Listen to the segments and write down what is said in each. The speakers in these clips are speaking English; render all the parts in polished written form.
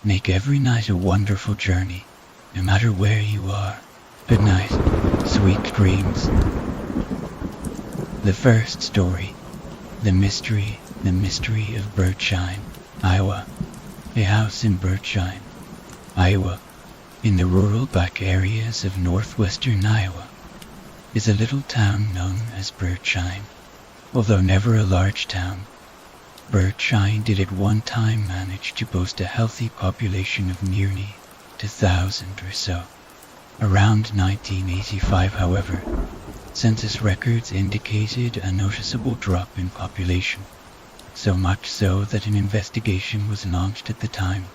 Make every night a wonderful journey, no matter where you are. Good night, sweet dreams. The first story, The Mystery of Bertshine, Iowa. A house in Bertshine, Iowa, in the rural back areas of northwestern Iowa, is a little town known as Bertshine. Although never a large town, Bertshine did at one time manage to boast a healthy population of nearly 2,000 or so. Around 1985, however, census records indicated a noticeable drop in population, so much so that an investigation was launched at the time.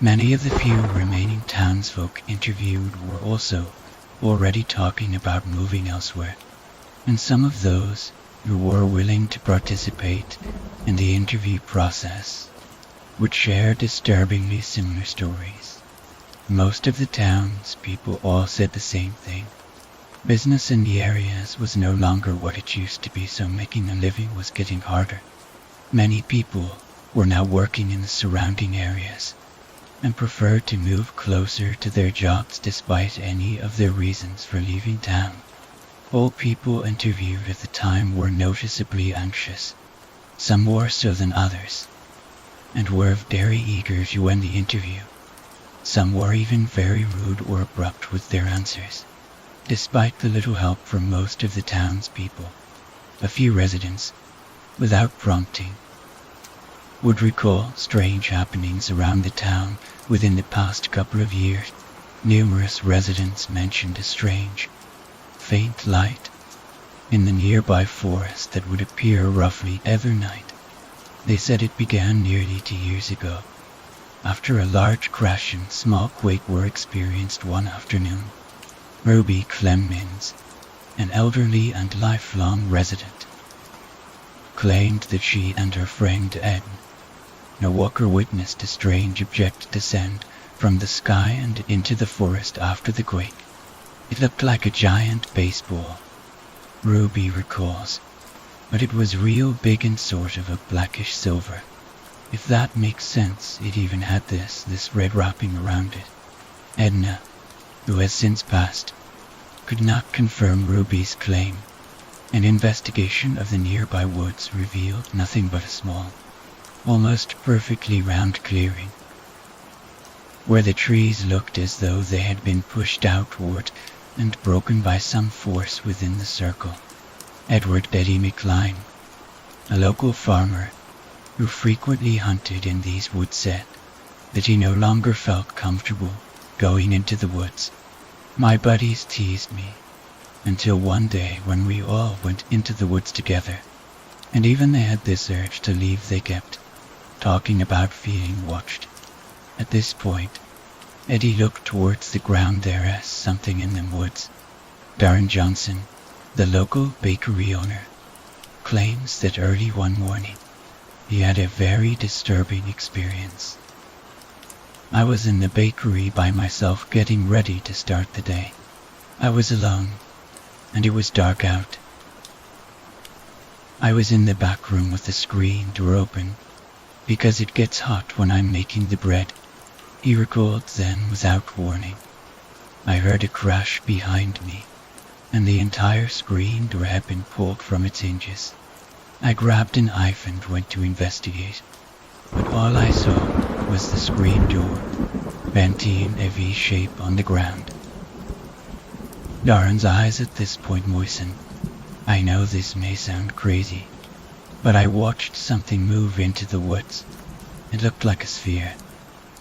Many of the few remaining townsfolk interviewed were also already talking about moving elsewhere, and some of those who were willing to participate in the interview process would share disturbingly similar stories. Most of the townspeople all said the same thing. Business in the areas was no longer what it used to be, so making a living was getting harder. Many people were now working in the surrounding areas and preferred to move closer to their jobs despite any of their reasons for leaving town. All people interviewed at the time were noticeably anxious, some more so than others, and were very eager to end the interview. Some were even very rude or abrupt with their answers. Despite the little help from most of the townspeople, a few residents, without prompting, would recall strange happenings around the town within the past couple of years. Numerous residents mentioned a strange, faint light in the nearby forest that would appear roughly every night. They said it began nearly 2 years ago, after a large crash and small quake were experienced one afternoon. Ruby Clemens, an elderly and lifelong resident, claimed that she and her friend Ed, a walker, witnessed a strange object descend from the sky and into the forest after the quake. It looked like a giant baseball, Ruby recalls, but it was real big and sort of a blackish silver. If that makes sense, it even had this red wrapping around it. Edna, who has since passed, could not confirm Ruby's claim. An investigation of the nearby woods revealed nothing but a small, almost perfectly round clearing, where the trees looked as though they had been pushed outward and broken by some force within the circle. Edward Eddie McLean, a local farmer who frequently hunted in these woods, said that he no longer felt comfortable going into the woods. My buddies teased me until one day when we all went into the woods together, and even they had this urge to leave, they kept talking about feeling watched. At this point, Eddie looked towards the ground. There is something in them woods. Darren Johnson, the local bakery owner, claims that early one morning he had a very disturbing experience. I was in the bakery by myself getting ready to start the day. I was alone, and it was dark out. I was in the back room with the screen door open, because it gets hot when I'm making the bread. He recalled then, without warning, I heard a crash behind me, and the entire screen door had been pulled from its hinges. I grabbed a knife and went to investigate, but all I saw was the screen door bent in a V shape on the ground. Darren's eyes at this point moistened. I know this may sound crazy, but I watched something move into the woods. It looked like a sphere,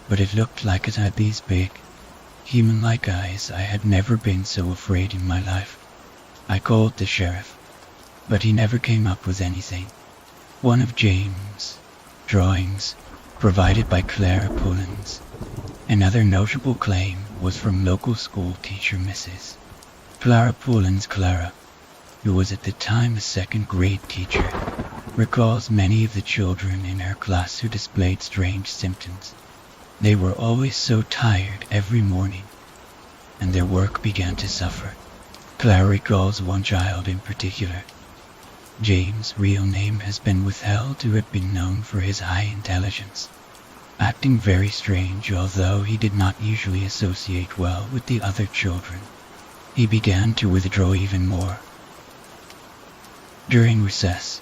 but it looked like it had these big, human-like eyes. I had never been so afraid in my life. I called the sheriff, but he never came up with anything. One of James' drawings, provided by Clara Pullins. Another notable claim was from local school teacher Mrs. Clara Pullins. Clara, who was at the time a second-grade teacher, recalls many of the children in her class who displayed strange symptoms. They were always so tired every morning, and their work began to suffer. Clara recalls one child in particular. James' real name has been withheld, who had been known for his high intelligence. acting very strange, although he did not usually associate well with the other children. He began to withdraw even more. During recess,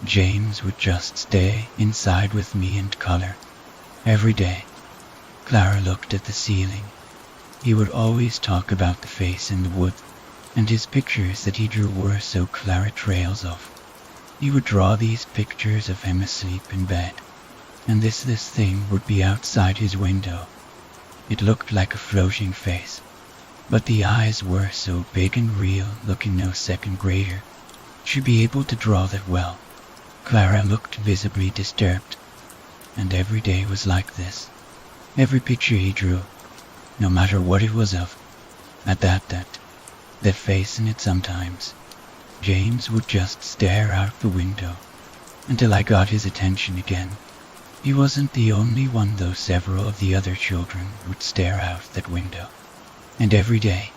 James would just stay inside with me and color. Every day, Clara looked at the ceiling. He would always talk about the face in the wood, and his pictures that he drew were so Clara trails of. He would draw these pictures of him asleep in bed, and this thing would be outside his window. It looked like a floating face, but the eyes were so big and real, looking no second grader should be able to draw that well. Clara looked visibly disturbed, and every day was like this. Every picture he drew, no matter what it was of, at that face in it sometimes, James would just stare out the window until I got his attention again. He wasn't the only one, though several of the other children would stare out that window. And every day,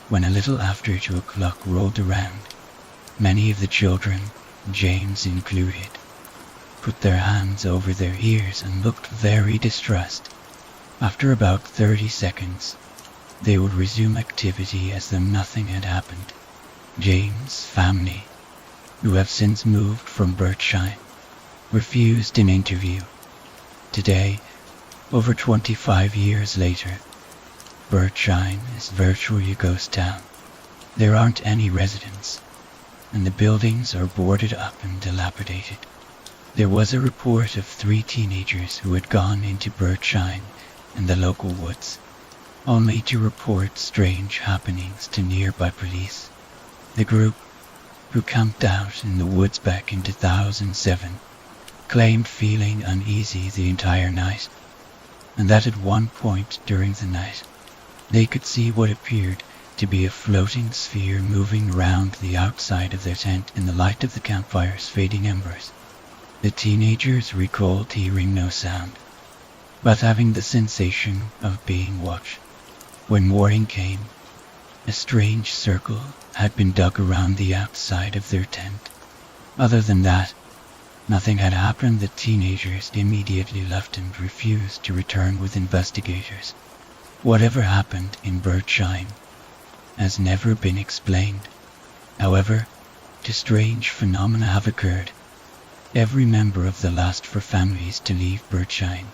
when a little after 2 o'clock rolled around, many of the children, James included, put their hands over their ears and looked very distressed. After about 30 seconds, they would resume activity as though nothing had happened. James' family, who have since moved from Bertshine, refused an interview. Today, over 25 years later, Bertshine is virtually a ghost town. There aren't any residents, and the buildings are boarded up and dilapidated. There was a report of 3 teenagers who had gone into Bertshine and the local woods, only to report strange happenings to nearby police. The group, who camped out in the woods back in 2007, claimed feeling uneasy the entire night, and that at one point during the night, they could see what appeared to be a floating sphere moving round the outside of their tent in the light of the campfire's fading embers. The teenagers recalled hearing no sound, but having the sensation of being watched. When morning came, a strange circle had been dug around the outside of their tent. Other than that, nothing had happened. The teenagers immediately left and refused to return with investigators. Whatever happened in Bertshine has never been explained. However, two strange phenomena have occurred. Every member of the last 4 families to leave Bertshine,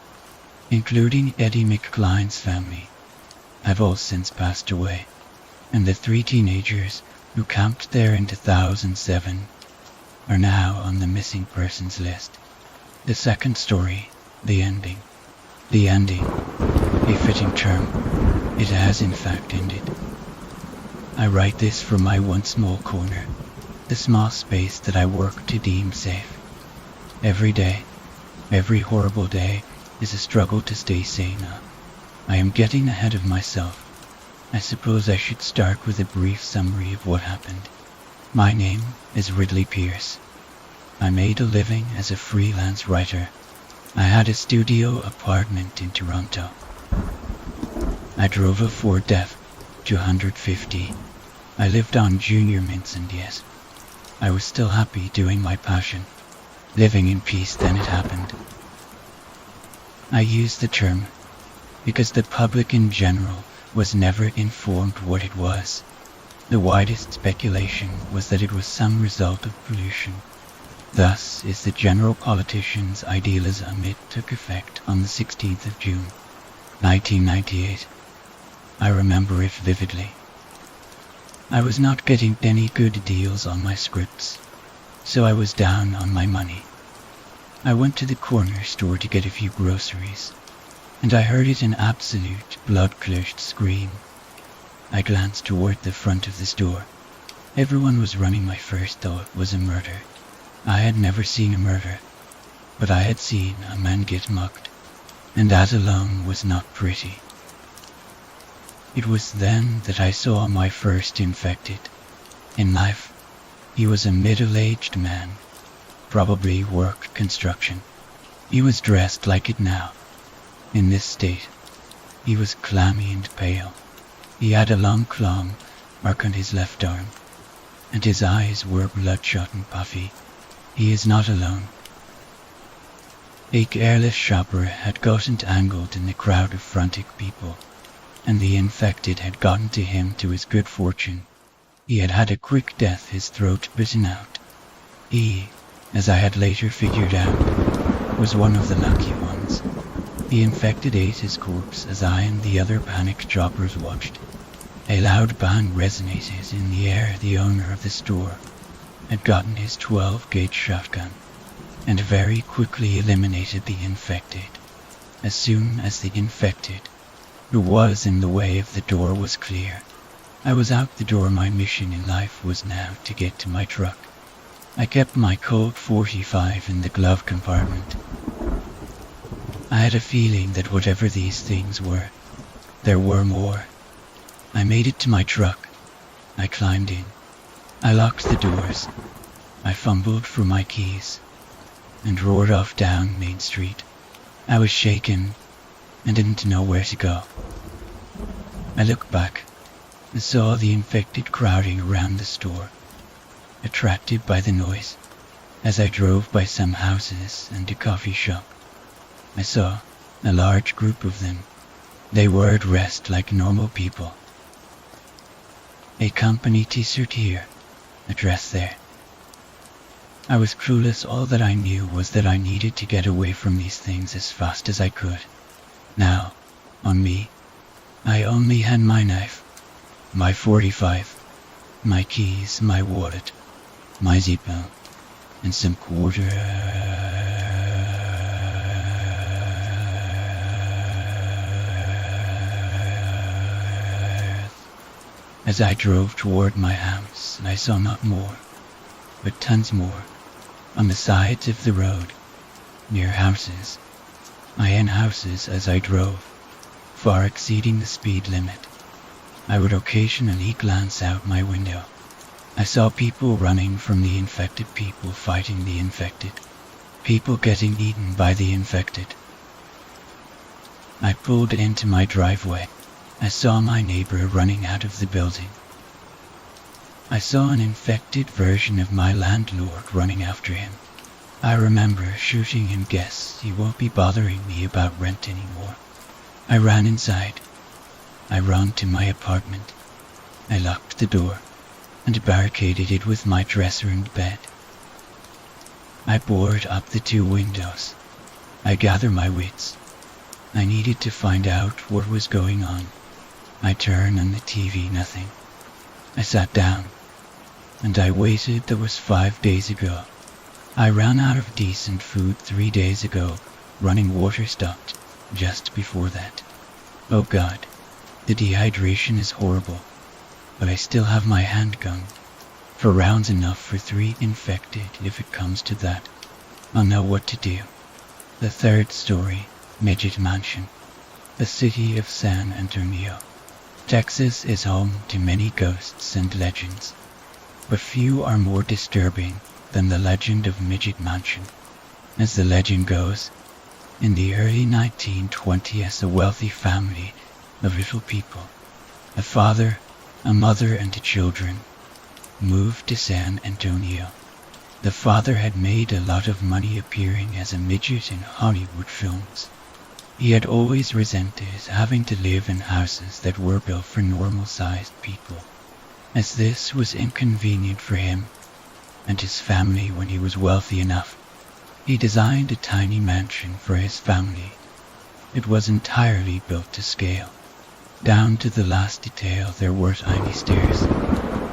including Eddie McCline's family, have all since passed away, and the 3 teenagers who camped there in 2007 are now on the missing persons list. The second story, the ending. The ending, a fitting term. It has in fact ended. I write this from my one small corner, the small space that I work to deem safe. Every day, every horrible day, is a struggle to stay sane. I am getting ahead of myself. I suppose I should start with a brief summary of what happened. My name is Ridley Pierce. I made a living as a freelance writer. I had a studio apartment in Toronto. I drove a Ford F-250. I lived on Junior Mints, and yes, I was still happy doing my passion, living in peace. Then it happened. I use the term because the public in general was never informed what it was. The widest speculation was that it was some result of pollution. Thus is the general politician's idealism. It took effect on the 16th of June, 1998. I remember it vividly. I was not getting any good deals on my scripts, so I was down on my money. I went to the corner store to get a few groceries, and I heard it an absolute blood-curdled scream. I glanced toward the front of the store. Everyone was running. My first thought was a murder. I had never seen a murder, but I had seen a man get mugged, and that alone was not pretty. It was then that I saw my first infected. In life, he was a middle-aged man, probably worked construction. He was dressed like it now. In this state, he was clammy and pale. He had a long claw mark on his left arm, and his eyes were bloodshot and puffy. He is not alone. A careless shopper had got entangled in the crowd of frantic people, and the infected had gotten to him to his good fortune. He had had a quick death, his throat bitten out. He, as I had later figured out, was one of the lucky ones. The infected ate his corpse as I and the other panicked shoppers watched. A loud bang resonated in the air. The owner of the store had gotten his 12-gauge shotgun and very quickly eliminated the infected. As soon as the infected, who was in the way of the door, was clear, I was out the door. My mission in life was now to get to my truck. I kept my Colt 45 in the glove compartment. I had a feeling that whatever these things were, there were more. I made it to my truck. I climbed in. I locked the doors. I fumbled for my keys and roared off down Main Street. I was shaken and didn't know where to go. I looked back and saw the infected crowding around the store, attracted by the noise. As I drove by some houses and a coffee shop, I saw a large group of them. They were dressed like normal people. A company t-shirt here, a dress there. I was clueless. All that I knew was that I needed to get away from these things as fast as I could. Now, on me, I only had my knife, my 45, my keys, my wallet, my Zippo, and some quarters. As I drove toward my house, I saw not more, but tons more, on the sides of the road, near houses, in houses as I drove, far exceeding the speed limit. I would occasionally glance out my window. I saw people running from the infected, people fighting the infected, people getting eaten by the infected. I pulled into my driveway. I saw my neighbor running out of the building. I saw an infected version of my landlord running after him. I remember shooting him. Guess he won't be bothering me about rent anymore. I ran inside. I ran to my apartment. I locked the door and barricaded it with my dresser and bed. I boarded up the 2 windows. I gathered my wits. I needed to find out what was going on. I turned on the TV, nothing. I sat down and I waited. That was 5 days ago. I ran out of decent food 3 days ago. Running water stopped just before that. Oh God, the dehydration is horrible, but I still have my handgun for rounds enough for 3 infected. If it comes to that, I'll know what to do. The 3rd story, Midget Mansion. The city of San Antonio, Texas is home to many ghosts and legends, but few are more disturbing than the legend of Midget Mansion. As the legend goes, in the early 1920s, a wealthy family of little people, a father, a mother, and 2 children, moved to San Antonio. The father had made a lot of money appearing as a midget in Hollywood films. He had always resented having to live in houses that were built for normal-sized people, as this was inconvenient for him and his family. When he was wealthy enough, he designed a tiny mansion for his family. It was entirely built to scale. Down to the last detail, there were tiny stairs,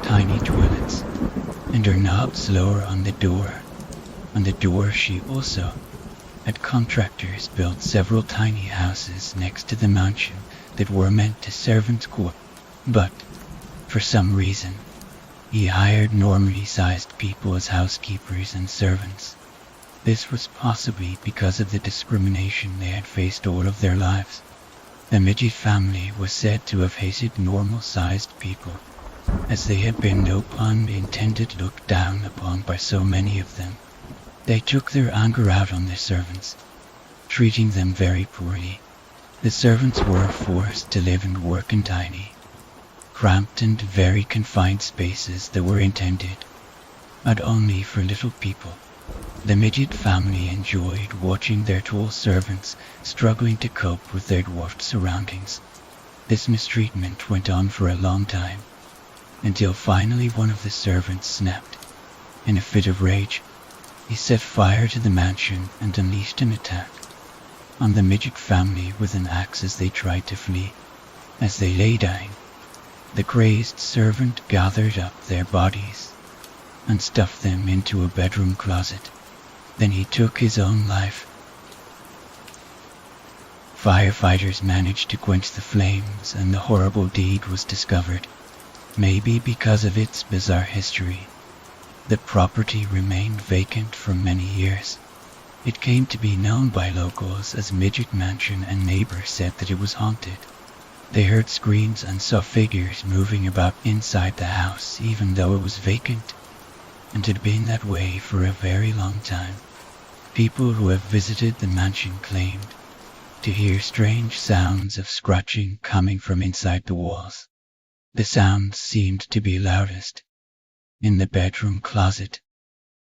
tiny toilets, and her knobs lower on the door. On the door she also had contractors built several tiny houses next to the mansion that were meant to servants' quarters, but for some reason he hired normally sized people as housekeepers and servants. This was possibly because of the discrimination they had faced all of their lives. The midget family was said to have hated normal-sized people, as they had been, no pun intended, looked down upon by so many of them. They took their anger out on the servants, treating them very poorly. The servants were forced to live and work in tiny, cramped and very confined spaces that were intended not only for little people, The midget family enjoyed watching their tall servants struggling to cope with their dwarfed surroundings. This mistreatment went on for a long time, until finally one of the servants snapped. In a fit of rage, he set fire to the mansion and unleashed an attack on the midget family with an axe as they tried to flee. As they lay dying, the crazed servant gathered up their bodies and stuffed them into a bedroom closet. Then he took his own life. Firefighters managed to quench the flames and the horrible deed was discovered. Maybe because of its bizarre history, the property remained vacant for many years. It came to be known by locals as Midget Mansion, and neighbors said that it was haunted. They heard screams and saw figures moving about inside the house even though it was vacant, and had been that way for a very long time. People who have visited the mansion claimed to hear strange sounds of scratching coming from inside the walls. The sounds seemed to be loudest in the bedroom closet,